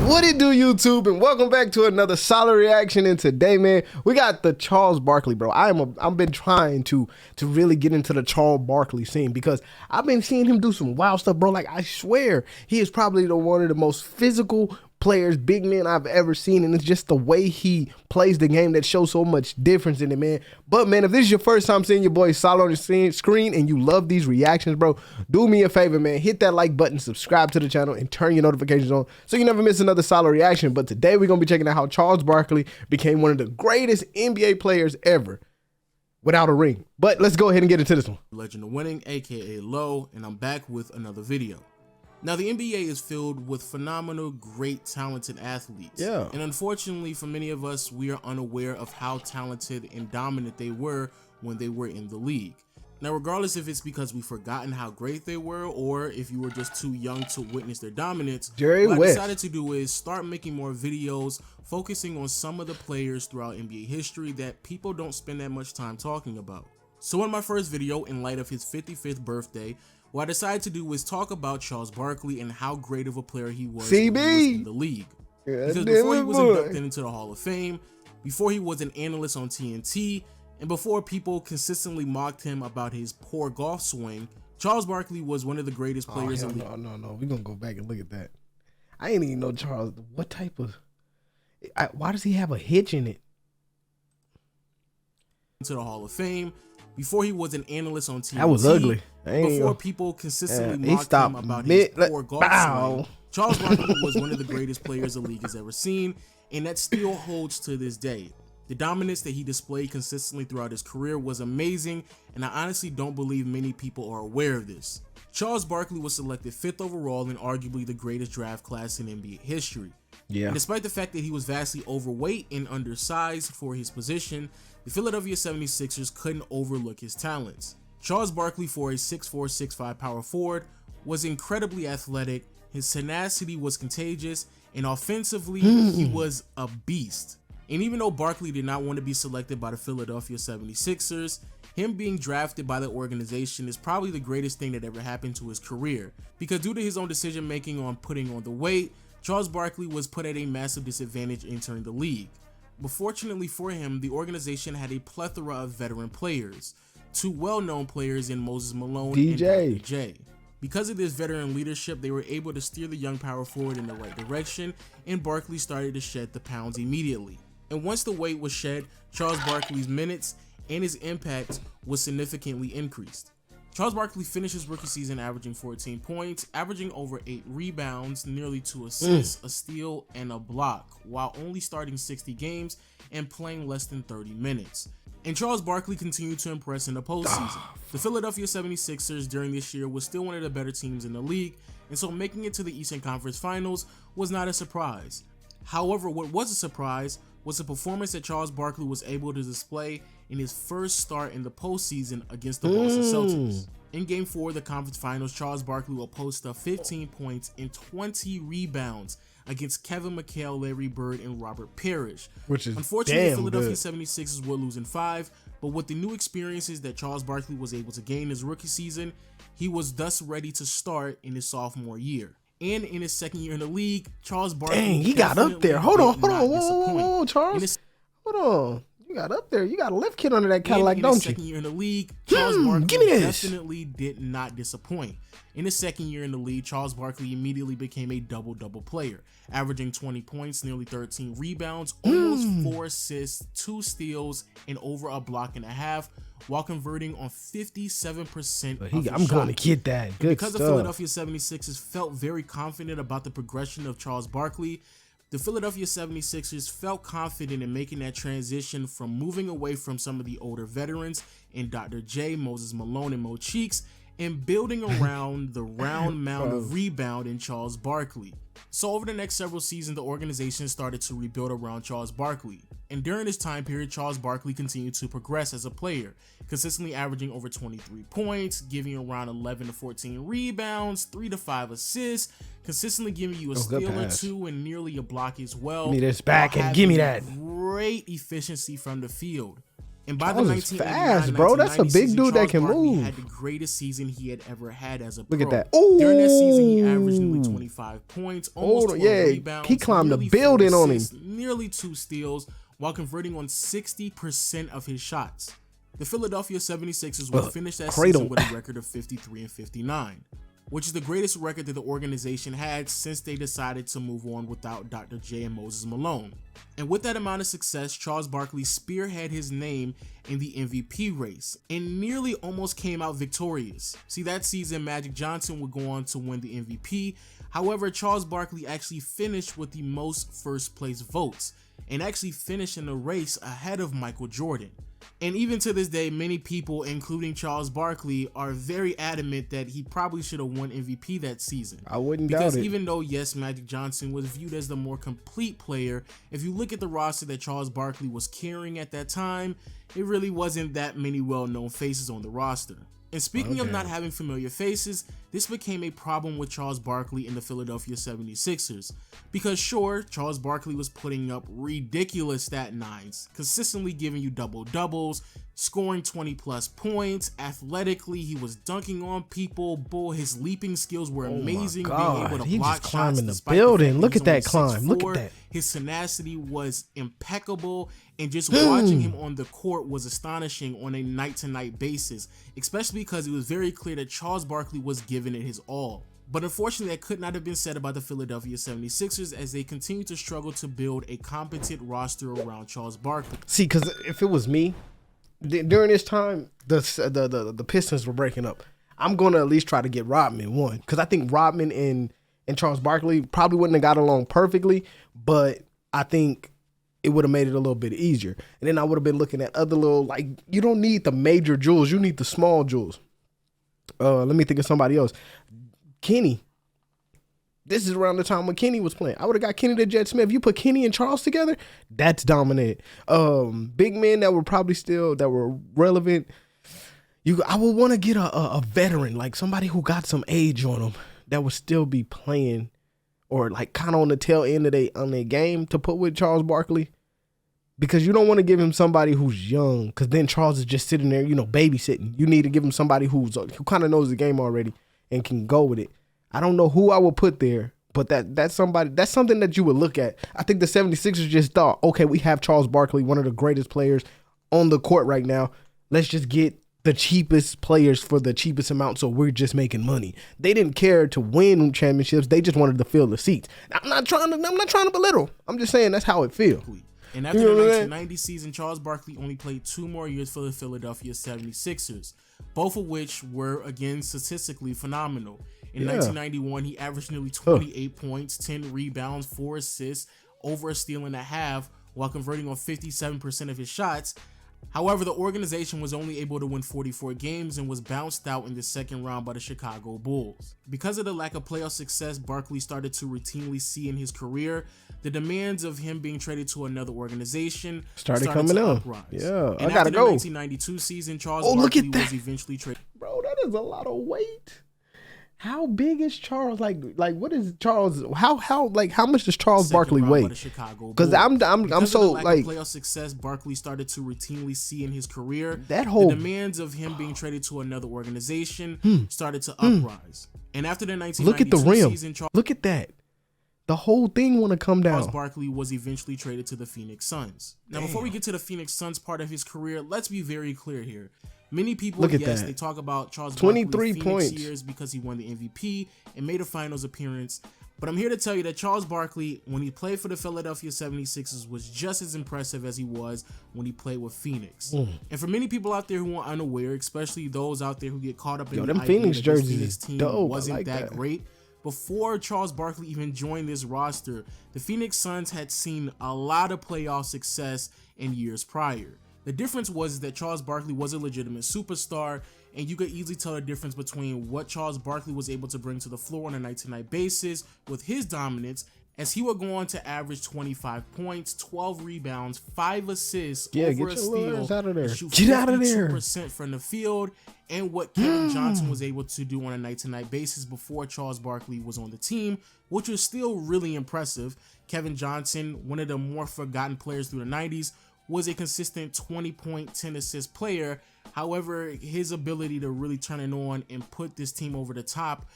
What it do, YouTube, and welcome back to another solid reaction. And today, man, we got the Charles Barkley, bro. I've been trying to really get into the Charles Barkley scene because I've been seeing him do some wild stuff, bro. Like, I swear he is probably one of the most physical players, big men I've ever seen, and it's just the way he plays the game that shows so much difference in it, man. But man, if this is your first time seeing your boy solid on the screen and you love these reactions, bro, do me a favor, man, hit that like button, subscribe to the channel, and turn your notifications on so you never miss another solid reaction. But today we're gonna be checking out how Charles Barkley became one of the greatest NBA players ever without a ring. But let's go ahead and get into this one. Legend of Winning, aka Low, and I'm back with another video. Now, the NBA is filled with phenomenal, great, talented athletes. Yeah. And unfortunately, for many of us, we are unaware of how talented and dominant they were when they were in the league. Now, regardless if it's because we've forgotten how great they were or if you were just too young to witness their dominance, what I decided to do is start making more videos focusing on some of the players throughout NBA history that people don't spend that much time talking about. So in my first video, in light of his 55th birthday, what I decided to do was talk about Charles Barkley and how great of a player he was when he was in the league. Because before he was inducted into the Hall of Fame, before he was an analyst on TNT, and before people consistently mocked him about his poor golf swing, Charles Barkley was one of the greatest players in the league. No. We're going to go back and look at that. I ain't even know Charles. What type of... why does he have a hitch in it? Into the Hall of Fame, before he was an analyst on TNT. That was ugly. Before people consistently mocked him about his poor golf swing, Charles Barkley was one of the greatest players the league has ever seen, and that still holds to this day. The dominance that he displayed consistently throughout his career was amazing, and I honestly don't believe many people are aware of this. Charles Barkley was selected 5th overall in arguably the greatest draft class in NBA history. Yeah. And despite the fact that he was vastly overweight and undersized for his position, the Philadelphia 76ers couldn't overlook his talents. Charles Barkley, for a 6'4", 6'5" power forward, was incredibly athletic, his tenacity was contagious, and offensively, he was a beast. And even though Barkley did not want to be selected by the Philadelphia 76ers, him being drafted by the organization is probably the greatest thing that ever happened to his career, because due to his own decision making on putting on the weight, Charles Barkley was put at a massive disadvantage entering the league. But fortunately for him, the organization had a plethora of veteran players, 2 well-known players in Moses Malone and Dr. J. Because of this veteran leadership, they were able to steer the young power forward in the right direction, and Barkley started to shed the pounds immediately. And once the weight was shed, Charles Barkley's minutes and his impact was significantly increased. Charles Barkley finished his rookie season averaging 14 points, averaging over 8 rebounds, nearly 2 assists, a steal, and a block, while only starting 60 games and playing less than 30 minutes. And Charles Barkley continued to impress in the postseason. The Philadelphia 76ers during this year was still one of the better teams in the league, and so making it to the Eastern Conference Finals was not a surprise. However, what was a surprise was the performance that Charles Barkley was able to display in his first start in the postseason against the Boston Celtics. In Game 4 of the conference finals, Charles Barkley will post up 15 points and 20 rebounds against Kevin McHale, Larry Bird, and Robert Parrish. Which is unfortunately, damn Philadelphia good. 76ers were losing 5, but with the new experiences that Charles Barkley was able to gain his rookie season, he was thus ready to start in his sophomore year. And in his second year in the league, Charles Barkley he got up there. Hold on, whoa, Charles. Hold on. You got up there. You got a left kid under that Cadillac, don't you? In his second year in the league, Charles Barkley definitely did not disappoint. In his second year in the league, Charles Barkley immediately became a double-double player, averaging 20 points, nearly 13 rebounds, almost 4 assists, 2 steals, and over a block and a half, while converting on 57% of his shots. I'm going to get that. Good because stuff. the Philadelphia 76ers felt very confident about the progression of Charles Barkley, the Philadelphia 76ers felt confident in making that transition from moving away from some of the older veterans in Dr. J, Moses Malone, and Mo Cheeks, and building around the round mound of rebound in Charles Barkley. So over the next several seasons, the organization started to rebuild around Charles Barkley. And during this time period, Charles Barkley continued to progress as a player, consistently averaging over 23 points, giving around 11 to 14 rebounds, 3 to 5 assists, consistently giving you a steal or 2 and nearly a block as well. Give me this back and give me that. Great efficiency from the field. And by Charles the is 1989 fast, bro. That's a 1990 big season, dude that Charles can Barkley move. had the greatest season he had ever had as a pro. Look at that. During that season, he Ooh. averaged nearly 25 points, almost 12 Yeah, rebounds, he climbed the nearly 4 building on him. assists, nearly 2 steals, while converting on 60% of his shots. The Philadelphia 76ers would finish that season with a record of 53 and 59, which is the greatest record that the organization had since they decided to move on without Dr. J and Moses Malone. And with that amount of success, Charles Barkley spearheaded his name in the MVP race and nearly almost came out victorious. See, that season, Magic Johnson would go on to win the MVP. However, Charles Barkley actually finished with the most first place votes and actually finished in the race ahead of Michael Jordan. And even to this day, many people, including Charles Barkley, are very adamant that he probably should have won MVP that season. I wouldn't doubt it. Because even though, yes, Magic Johnson was viewed as the more complete player, if you look at the roster that Charles Barkley was carrying at that time, it really wasn't that many well-known faces on the roster. And speaking of not having familiar faces, this became a problem with Charles Barkley in the Philadelphia 76ers. Because sure, Charles Barkley was putting up ridiculous stat nines, consistently giving you double-doubles, scoring 20 plus points. Athletically, he was dunking on people. Boy, his leaping skills were amazing. Oh my God. Being able to He block just climbing shots the building. Look at that climb. 6'4". Look at that. His tenacity was impeccable, and just watching him on the court was astonishing on a night-to-night basis, especially because it was very clear that Charles Barkley was giving it his all. But unfortunately, that could not have been said about the Philadelphia 76ers as they continue to struggle to build a competent roster around Charles Barkley. See, because if it was me, during this time, the Pistons were breaking up. I'm going to at least try to get Rodman one, because I think Rodman and Charles Barkley probably wouldn't have got along perfectly, but I think it would have made it a little bit easier. And then I would have been looking at other little, like, you don't need the major jewels, you need the small jewels. Let me think of somebody else. Kenny. This is around the time when Kenny was playing. I would have got Kenny to Jet Smith. You put Kenny and Charles together, that's dominant. Big men that were probably still, that were relevant. I would want to get a veteran, like somebody who got some age on them that would still be playing, or like kind of on the tail end of their game, to put with Charles Barkley. Because you don't want to give him somebody who's young, because then Charles is just sitting there, babysitting. You need to give him somebody who kind of knows the game already and can go with it. I don't know who I would put there, but that's something that you would look at. I think the 76ers just thought, okay, we have Charles Barkley, one of the greatest players on the court right now. Let's just get the cheapest players for the cheapest amount, so we're just making money. They didn't care to win championships. They just wanted to fill the seats. I'm not trying to belittle. I'm just saying that's how it feels. And after the 1990 season, Charles Barkley only played 2 more years for the Philadelphia 76ers, both of which were, again, statistically phenomenal. In 1991, he averaged nearly 28 points, 10 rebounds, 4 assists, over a steal and a half, while converting on 57% of his shots. However, the organization was only able to win 44 games and was bounced out in the second round by the Chicago Bulls. Because of the lack of playoff success Barkley started to routinely see in his career, the demands of him being traded to another organization started coming up. Yeah, and I gotta go. After the 1992 season, Charles Barkley was eventually traded. Bro, that is a lot of weight. How big is Charles? Like what is Charles? How much does Charles Barkley weigh? Because I'm so like playoff success Barkley started to routinely see in his career. That whole the demands of him being traded to another organization started to uprise. And after the 1992 season, look at that. The whole thing want to come down. Charles Barkley was eventually traded to the Phoenix Suns. Now, before we get to the Phoenix Suns part of his career, let's be very clear here. Many people, they talk about Charles Barkley's Phoenix years because he won the MVP and made a finals appearance. But I'm here to tell you that Charles Barkley, when he played for the Philadelphia 76ers, was just as impressive as he was when he played with Phoenix. And for many people out there who are unaware, especially those out there who get caught up in the idea Phoenix that jerseys the Phoenix team wasn't that great, before Charles Barkley even joined this roster, the Phoenix Suns had seen a lot of playoff success in years prior. The difference was that Charles Barkley was a legitimate superstar, and you could easily tell the difference between what Charles Barkley was able to bring to the floor on a night-to-night basis with his dominance, as he would go on to average 25 points, 12 rebounds, 5 assists, over a steal, shoot 52% from the field, and what Kevin Johnson was able to do on a night-to-night basis before Charles Barkley was on the team, which was still really impressive. Kevin Johnson, one of the more forgotten players through the 90s, was a consistent 20-point, 10-assist player. However, his ability to really turn it on and put this team over the top,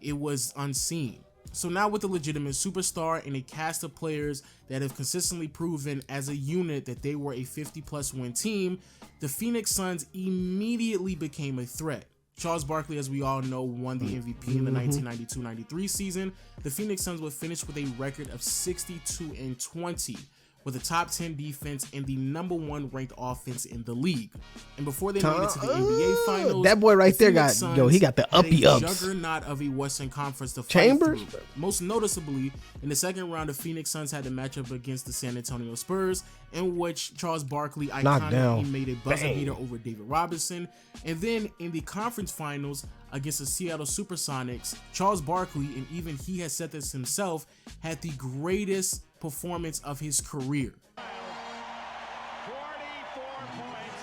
it was unseen. So now with a legitimate superstar and a cast of players that have consistently proven as a unit that they were a 50-plus win team, the Phoenix Suns immediately became a threat. Charles Barkley, as we all know, won the MVP in the 1992-93 season. The Phoenix Suns would finish with a record of 62-20. With a top 10 defense and the #1 ranked offense in the league. And before they made it to the NBA Finals, that boy right there got, Suns he got the uppy ups. Juggernaut of a Western Conference to fight Chambers. through. Most noticeably, in the second round, the Phoenix Suns had to match up against the San Antonio Spurs, in which Charles Barkley iconically made a buzzer beater over David Robinson. And then in the conference finals against the Seattle Supersonics, Charles Barkley, and even he has said this himself, had the greatest performance of his career. 44 points,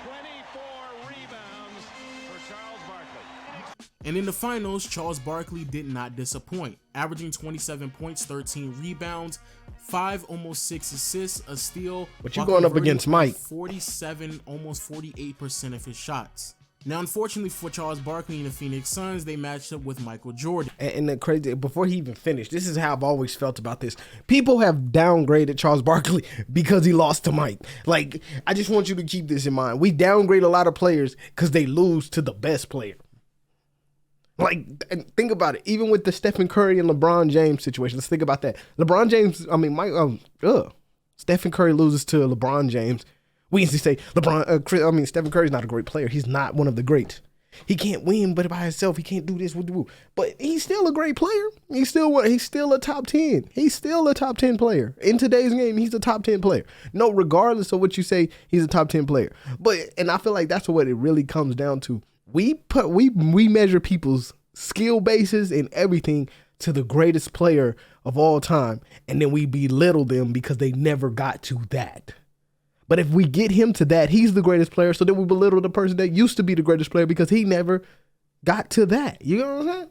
24 rebounds for Charles Barkley. And in the finals, Charles Barkley did not disappoint, averaging 27 points, 13 rebounds, 5 almost 6 assists, a steal. But you're going up against Mike. 47, almost 48% of his shots. Now, unfortunately for Charles Barkley and the Phoenix Suns, they matched up with Michael Jordan. And the crazy, before he even finished, this is how I've always felt about this. People have downgraded Charles Barkley because he lost to Mike. Like, I just want you to keep this in mind. We downgrade a lot of players because they lose to the best player. Like, and think about it. Even with the Stephen Curry and LeBron James situation, let's think about that. LeBron James, Stephen Curry loses to LeBron James. We usually say Stephen Curry's not a great player. He's not one of the greats. He can't win, but by himself, he can't do this. But he's still a great player. He's still a top 10. He's still a top 10 player. In today's game, he's a top 10 player. No, regardless of what you say, he's a top 10 player. And I feel like that's what it really comes down to. We measure people's skill bases and everything to the greatest player of all time, and then we belittle them because they never got to that. But if we get him to that, he's the greatest player. So then we belittle the person that used to be the greatest player because he never got to that. You know what I'm saying?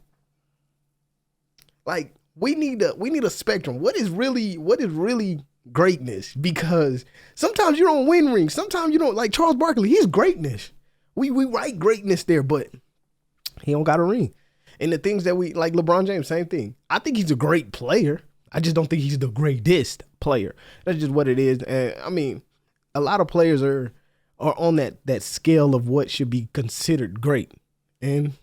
Like, we need a spectrum. What is really greatness? Because sometimes you don't win rings. Sometimes you don't. Like Charles Barkley, he's greatness. We write greatness there, but he don't got a ring. And the things that we like, LeBron James, same thing. I think he's a great player. I just don't think he's the greatest player. That's just what it is. And I mean, a lot of players are on that scale of what should be considered great. And,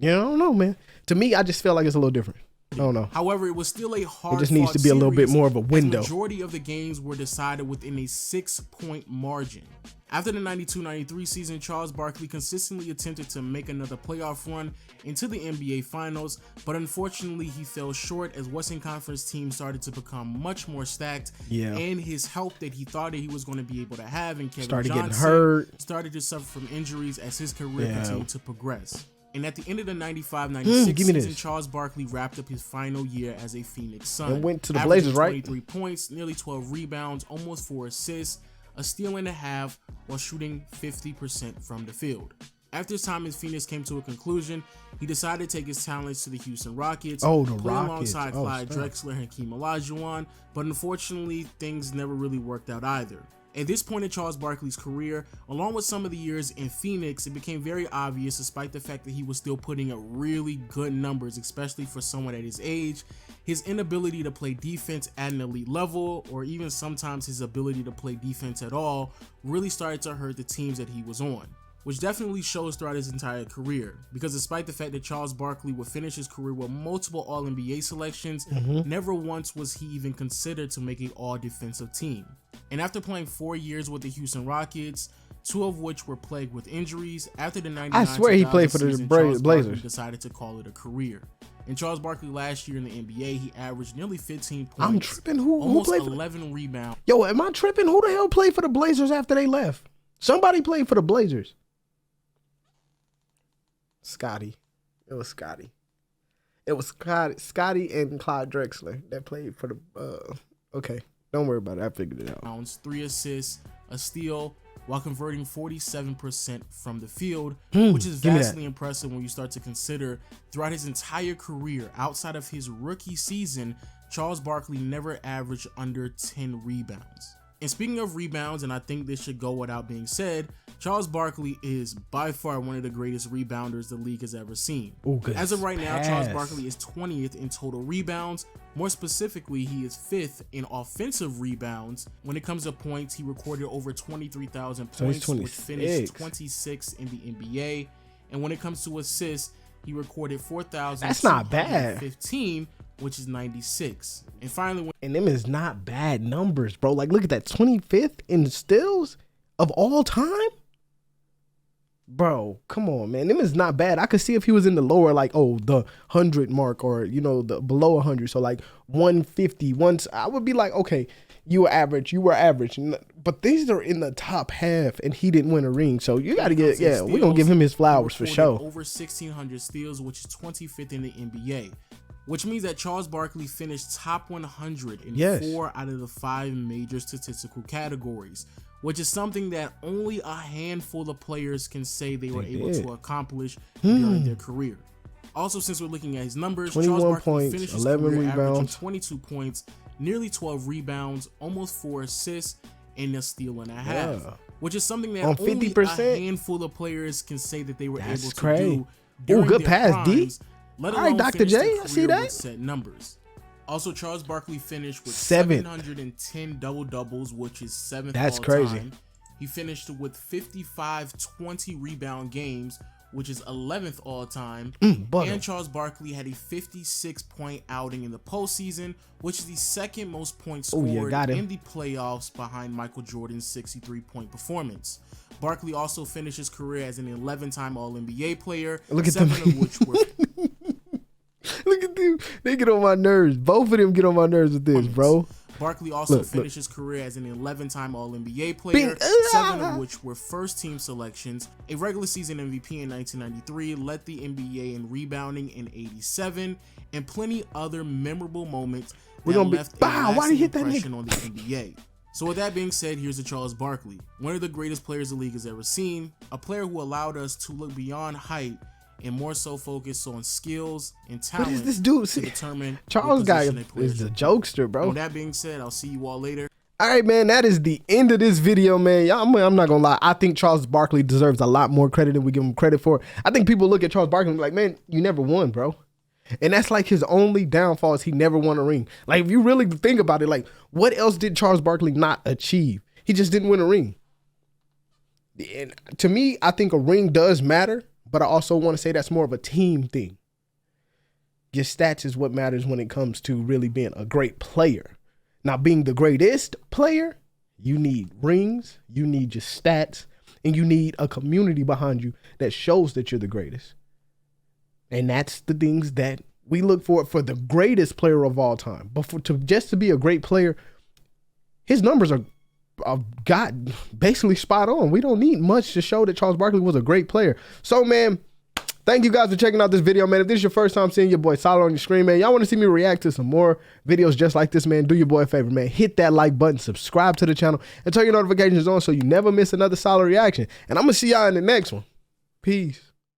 I don't know, man. To me, I just feel like it's a little different. I don't know. However, it was still a hard. It just needs to be a little bit more of a window. The majority of the games were decided within a 6-point margin. After the 92-93 season, Charles Barkley consistently attempted to make another playoff run into the NBA Finals, but unfortunately he fell short as Western Conference teams started to become much more stacked, and his help that he thought that he was going to be able to have in Kevin Johnson started to suffer from injuries as his career continued to progress. And at the end of the 95-96 season, Charles Barkley wrapped up his final year as a Phoenix Sun. And went to the Blazers, right? 23 points, nearly 12 rebounds, almost 4 assists, a steal and a half, while shooting 50% from the field. After his time in Phoenix came to a conclusion, he decided to take his talents to the Houston Rockets, play alongside Clyde Drexler and Hakeem Olajuwon, but unfortunately, things never really worked out either. At this point in Charles Barkley's career, along with some of the years in Phoenix, it became very obvious, despite the fact that he was still putting up really good numbers, especially for someone at his age, his inability to play defense at an elite level, or even sometimes his ability to play defense at all, really started to hurt the teams that he was on. Which definitely shows throughout his entire career, because despite the fact that Charles Barkley would finish his career with multiple All-NBA selections, never once was he even considered to make an all-defensive team. And after playing 4 years with the Houston Rockets, 2 of which were plagued with injuries, after the 99 I swear he played for the season, Blazers. Barkley decided to call it a career. And Charles Barkley last year in the NBA, he averaged nearly 15 points. I'm tripping. Who played 11 rebounds. Yo, am I tripping? Who the hell played for the Blazers after they left? Somebody played for the Blazers. Scotty. It was Scotty. It was Scotty and Clyde Drexler that played for the okay. Don't worry about it. I figured it out. 3 assists, a steal, while converting 47% from the field, which is vastly impressive when you start to consider throughout his entire career, outside of his rookie season, Charles Barkley never averaged under 10 rebounds. And speaking of rebounds, and I think this should go without being said, Charles Barkley is by far one of the greatest rebounders the league has ever seen. Ooh, as of right now, pass. Charles Barkley is 20th in total rebounds. More specifically, he is 5th in offensive rebounds. When it comes to points, he recorded over 23,000 points, which finished 26th in the NBA. And when it comes to assists, he recorded 4,015. That's not bad. Which is 96. And finally, and them is not bad numbers, bro. Like, look at that, 25th in steals of all time. Bro, come on, man. Them is not bad. I could see if he was in the lower, like, oh, the 100 mark, or, you know, the below 100. So like 150. Once I would be like, okay, you were average. But these are in the top half, and he didn't win a ring. So you got to get, yeah, we're going to give him his flowers for sure. Over 1,600 steals, which is 25th in the NBA. Which means that Charles Barkley finished top 100 in 4 out of the 5 major statistical categories, which is something that only a handful of players can say they were able to accomplish during their career. Also, since we're looking at his numbers, Charles Barkley finished his career averaging 22 points, nearly 12 rebounds, almost 4 assists, and a steal and a half, which is something that only a handful of players can say that they were able to do during their primes. Let alone Dr. J, I see that. Set numbers. Also, Charles Barkley finished with 710 double-doubles, which is 7th all time. He finished with 55 20 rebound games, which is 11th all time. And Charles Barkley had a 56-point outing in the postseason, which is the second most points scored in the playoffs behind Michael Jordan's 63-point performance. Barkley also finished his career as an 11-time All-NBA player, 7 of which were... Look at them. They get on my nerves. Both of them get on my nerves with this, bro. Barkley also finished his career as an 11-time All-NBA player, 7 of which were first-team selections, a regular season MVP in 1993, led the NBA in rebounding in 87, and plenty other memorable moments that left a lasting impression on the NBA. So with that being said, here's to Charles Barkley, one of the greatest players the league has ever seen, a player who allowed us to look beyond height and more so focus on skills and talent. What is this dude? To determine Charles guy is the jokester, bro. With that being said, I'll see you all later. All right, man, that is the end of this video, man. I'm not gonna lie. I think Charles Barkley deserves a lot more credit than we give him credit for. I think people look at Charles Barkley and be like, man, you never won, bro. And that's like his only downfall is he never won a ring. Like, if you really think about it, like, what else did Charles Barkley not achieve? He just didn't win a ring. And to me, I think a ring does matter. But I also want to say that's more of a team thing. Your stats is what matters when it comes to really being a great player. Now, being the greatest player, you need rings, you need your stats, and you need a community behind you that shows that you're the greatest. And that's the things that we look for the greatest player of all time. But just to be a great player, his numbers are God, basically spot on. We don't need much to show that Charles Barkley was a great player. So, man, thank you guys for checking out this video, man. If this is your first time seeing your boy Solid on your screen, man, y'all want to see me react to some more videos just like this, man, do your boy a favor, man. Hit that like button, subscribe to the channel, and turn your notifications on so you never miss another Solid reaction. And I'm going to see y'all in the next one. Peace.